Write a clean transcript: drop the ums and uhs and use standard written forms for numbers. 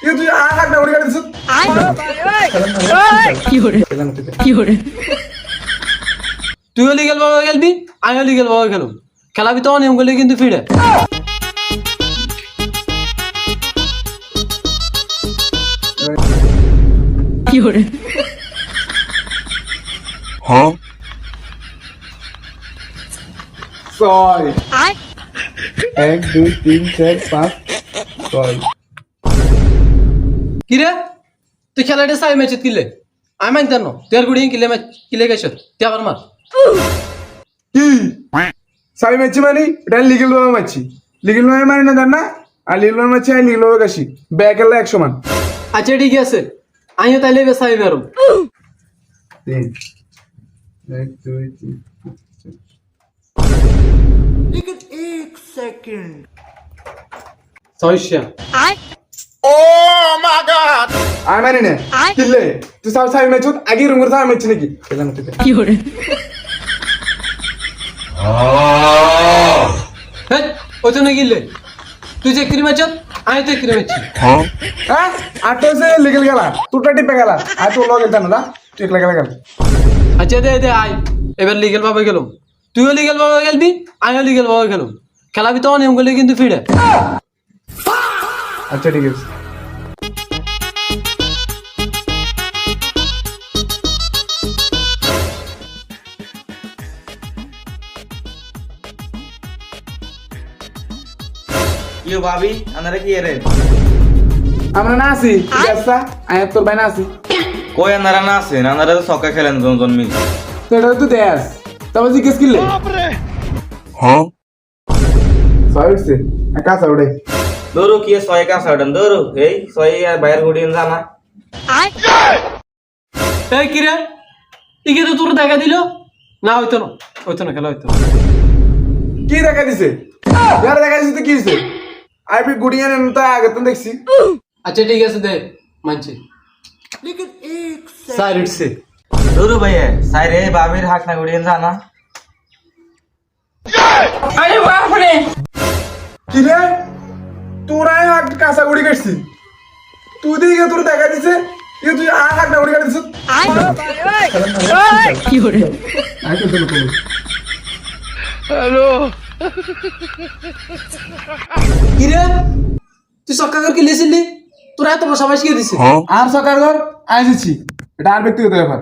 ये तुझे हाक ना उड़ी गाड़ी दिसत কি hore তুইও লিগেল ভাবে খেলবি আমিও লিগেল ভাবে খেলব খেলাবি তো নিয়ম করলে কিন্তু ফিরে কি hore हाँ ছয় 1 2 3 4 5 ছয় কি রে তুই খেলাটা সাই ম্যাচত কিলে আমি মানতে ন তোর গুড়ি কিলে ম্যাচ কিলে গেছত তুই আবার মার কি সাই ম্যাচি মানে এটা লিগেল ভাবে ম্যাচি লিগেল ভাবে মানে না জান না আর লিগেল ভাবে ম্যাচি আর লিগেল ভাবে কাশি ব্যাক এলা 100 মান আচ্ছা ঠিক আছে আমিও তাইলে বেসাই মারব 3 1 2 3 ছয়শা আমি মানে না কিলে তুই সব সাই ম্যাচত আগে রুম করে সাই ম্যাচি নাকি খেলা মতে কি hore হ্যাঁ ওই তো না কিলে তুই যে ক্রিম ম্যাচত আমি তো ক্রিম ম্যাচ হ্যাঁ আটো সে লিগেল গেলা তুটা টিপে গেলা আর তো লগে জানা না তুই একলা গেলা গেল আচ্ছা দে দে আই এবার লিগেল ভাবে খেলুম তুইও লিগেল ভাবে খেলবি আমিও লিগেল ভাবে খেলুম খেলাবি তো নিয়ম করলে কিন্তু ফিরে আচ্ছা ঠিক আছে ইয়ো ভাবি আনারে কি রে আমরা না আছি ঠিক আছে আয় তোর ভাই না আছি কই আনারা না আছে আনারা তো সকা খেলেন জন মিল তো এটা তো দেস তবে জিজ্ঞেস করলে হ্যাঁ সাইডসে একা সাইডে দৌড়ো কি ছয় কা সাডন দৌড়ো এই ছয় বাইরে গুডিন জানা এই কি রে ইকে তো তোর দেখা দিল না হইতো না খেলা হইতো কি দেখা দিছে यार দেখা দিছে তো কি হইছে আইবি গুডিয়ান এনতা আগে তো দেখছি আচ্ছা ঠিক আছে দে মানছি লেকিন এক সাইড সে দৌড়ো ভাইয়া সাইরে বাবির হাক না গুডিন জানা আরে বাপ রে কি রে তোরাই হাক কাঁচা গুড়ি কাটছি তুই দিকে তোর দেখা দিছে ये तुझे हाक ना उड़ी गाड़ी दिसत কি hore আই তো তো কি রে তুই সক্কা করে লিয়েছিলি তোরা এত বসাবাস কি দিছে আর সরকার ধর আইছি এটা আর ব্যক্তিগত ব্যাপার